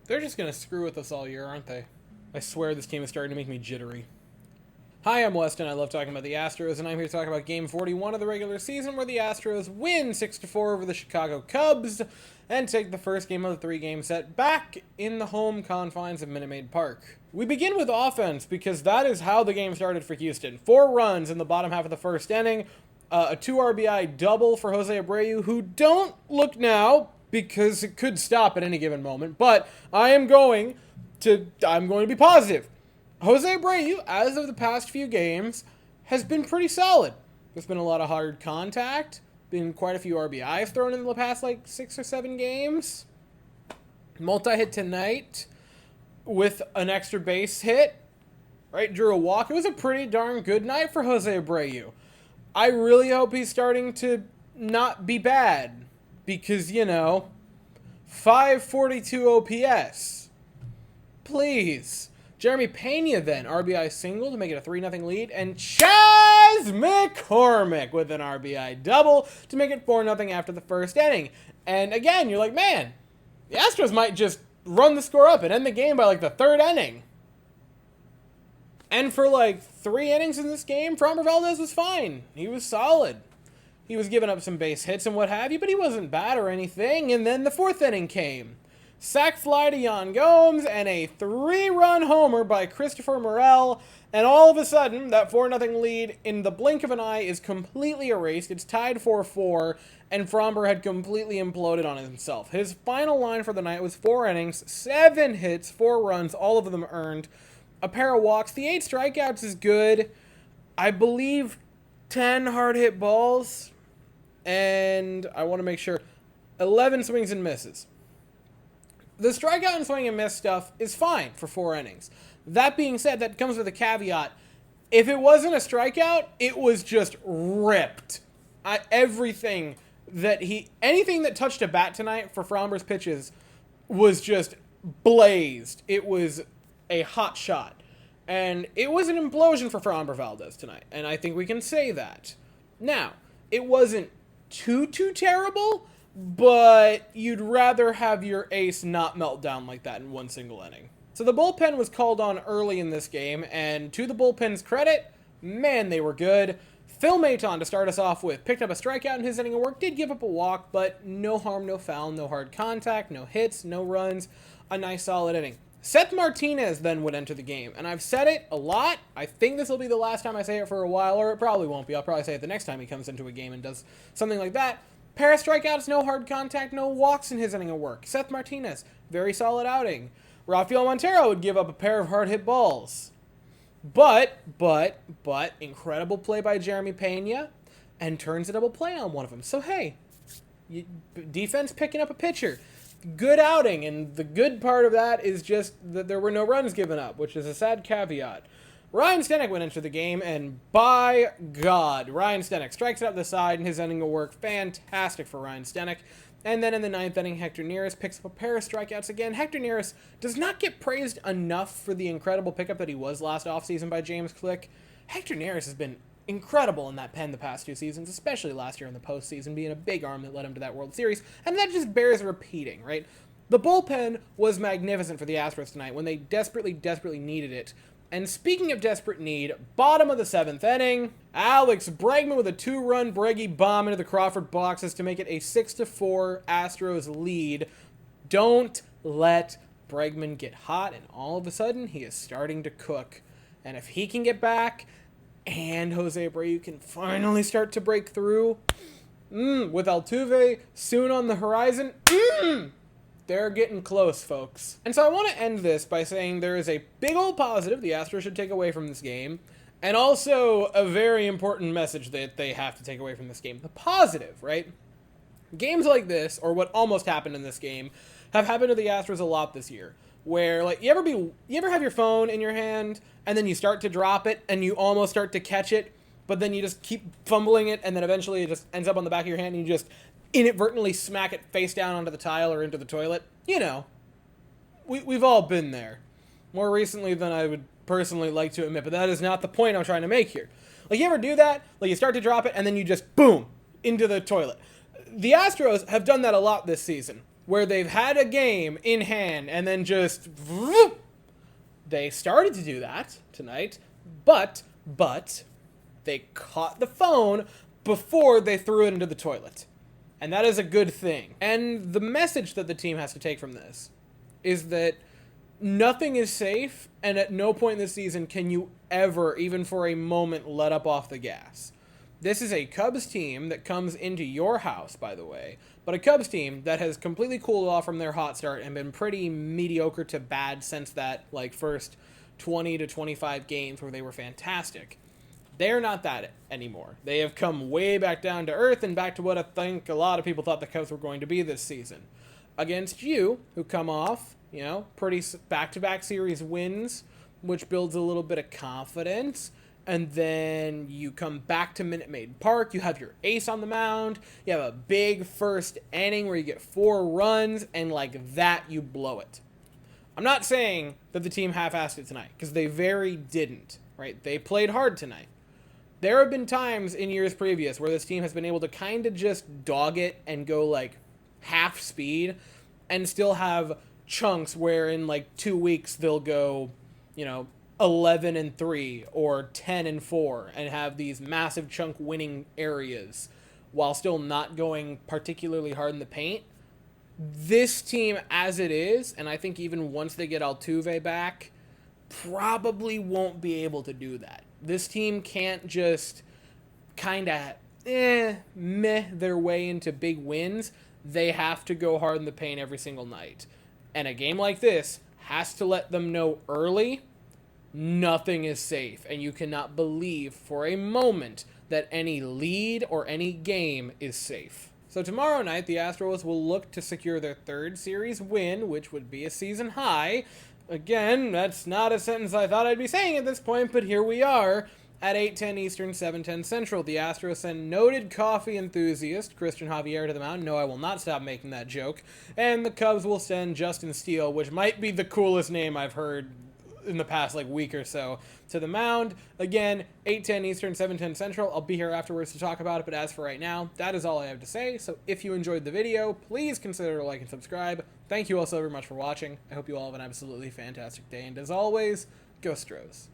They're just going to screw with us all year, aren't they? I swear this team is starting to make me jittery. Hi, I'm Weston. I love talking about the Astros, and I'm here to talk about Game 41 of the regular season, where the Astros win 6-4 over the Chicago Cubs and take the first game of the three-game set back in the home confines of Minute Maid Park. We begin with offense because that is how the game started for Houston. 4 runs in the bottom half of the first inning, a 2 RBI double for Jose Abreu, who don't look now because it could stop at any given moment, but I'm going to be positive. Jose Abreu, as of the past few games, has been pretty solid. There's been a lot of hard contact, been quite a few RBIs thrown in the past 6 or 7 games. Multi-hit tonight with an extra base hit, right? Drew a walk. It was a pretty darn good night for Jose Abreu. I really hope he's starting to not be bad because, 542 OPS. Please. Jeremy Pena then, RBI single to make it a 3-0 lead, and Chas McCormick with an RBI double to make it 4-0 after the first inning. And again, you're like, man, the Astros might just run the score up and end the game by the third inning. And for 3 innings in this game, Framber Valdez was fine. He was solid. He was giving up some base hits and what have you, but he wasn't bad or anything. And then the 4th inning came. Sac fly to Yan Gomes and a 3-run homer by Christopher Morel. And all of a sudden, that 4-0 lead in the blink of an eye is completely erased. It's tied 4-4, and Framber had completely imploded on himself. His final line for the night was 4 innings, 7 hits, 4 runs, all of them earned, a pair of walks. The 8 strikeouts is good. I believe 10 hard hit balls, and I want to make sure 11 swings and misses. The strikeout and swing and miss stuff is fine for 4 innings. That being said, that comes with a caveat. If it wasn't a strikeout, it was just ripped. Anything that touched a bat tonight for Framber's pitches was just blazed. It was a hot shot. And it was an implosion for Framber Valdez tonight. And I think we can say that. Now, it wasn't too terrible, but you'd rather have your ace not melt down like that in one single inning. So the bullpen was called on early in this game, and to the bullpen's credit, man, they were good. Phil Maton, to start us off with, picked up a strikeout in his inning of work, did give up a walk, but no harm, no foul, no hard contact, no hits, no runs, a nice solid inning. Seth Martinez then would enter the game, and I've said it a lot. I think this will be the last time I say it for a while, or it probably won't be. I'll probably say it the next time he comes into a game and does something like that. Pair of strikeouts, no hard contact, no walks in his inning of work. Seth Martinez, very solid outing. Rafael Montero would give up a pair of hard hit balls. But, incredible play by Jeremy Pena, and turns a double play on one of them. So, hey, defense picking up a pitcher. Good outing, and the good part of that is just that there were no runs given up, which is a sad caveat. Ryan Stenek went into the game, and by God, Ryan Stenek strikes it up the side in his inning of work. Fantastic for Ryan Stenek. And then in the 9th inning, Hector Neris picks up a pair of strikeouts again. Hector Neris does not get praised enough for the incredible pickup that he was last offseason by James Click. Hector Neris has been incredible in that pen the past 2 seasons, especially last year in the postseason, being a big arm that led him to that World Series, and that just bears repeating, right? The bullpen was magnificent for the Astros tonight when they desperately needed it. And speaking of desperate need, bottom of the 7th inning, Alex Bregman with a 2-run Breggy bomb into the Crawford boxes to make it a 6-4 Astros lead. Don't let Bregman get hot, and all of a sudden, he is starting to cook. And if he can get back, and Jose Abreu can finally start to break through, with Altuve soon on the horizon, they're getting close, folks. And so I want to end this by saying there is a big old positive the Astros should take away from this game, and also a very important message that they have to take away from this game. The positive, right? Games like this, or what almost happened in this game, have happened to the Astros a lot this year. Where, you ever have your phone in your hand, and then you start to drop it, and you almost start to catch it, but then you just keep fumbling it, and then eventually it just ends up on the back of your hand, and you just inadvertently smack it face down onto the tile or into the toilet. We've all been there. More recently than I would personally like to admit, but that is not the point I'm trying to make here. You ever do that? You start to drop it, and then you just, boom, into the toilet. The Astros have done that a lot this season. where they've had a game in hand and then just... whoop. They started to do that tonight, but they caught the phone before they threw it into the toilet. And that is a good thing. And the message that the team has to take from this is that nothing is safe, and at no point in the season can you ever, even for a moment, let up off the gas. This is a Cubs team that comes into your house, by the way, but a Cubs team that has completely cooled off from their hot start and been pretty mediocre to bad since that first 20 to 25 games where they were fantastic. They're not that anymore. They have come way back down to earth and back to what I think a lot of people thought the Cubs were going to be this season. Against you, who come off, pretty back-to-back series wins, which builds a little bit of confidence. And then you come back to Minute Maid Park. You have your ace on the mound. You have a big first inning where you get 4 runs, and like that, you blow it. I'm not saying that the team half-assed it tonight, because they very didn't, right? They played hard tonight. There have been times in years previous where this team has been able to kind of just dog it and go like half speed and still have chunks where in like 2 weeks they'll go, 11-3 or 10-4 and have these massive chunk winning areas while still not going particularly hard in the paint. This team as it is, and I think even once they get Altuve back, probably won't be able to do that. This team can't just kind of meh their way into big wins. They have to go hard in the paint every single night. And a game like this has to let them know early nothing is safe. And you cannot believe for a moment that any lead or any game is safe. So tomorrow night, the Astros will look to secure their 3rd series win, which would be a season high. Again, that's not a sentence I thought I'd be saying at this point, but here we are at 8:10 Eastern, 7:10 Central. The Astros send noted coffee enthusiast Christian Javier to the mound. No, I will not stop making that joke. And the Cubs will send Justin Steele, which might be the coolest name I've heard in the past week or so, to the mound. Again, 8:10 Eastern, 7:10 Central. I'll be here afterwards to talk about it, but as for right now, that is all I have to say. So if you enjoyed the video, please consider to like and subscribe. Thank you all so very much for watching. I hope you all have an absolutely fantastic day, and as always, go Astros.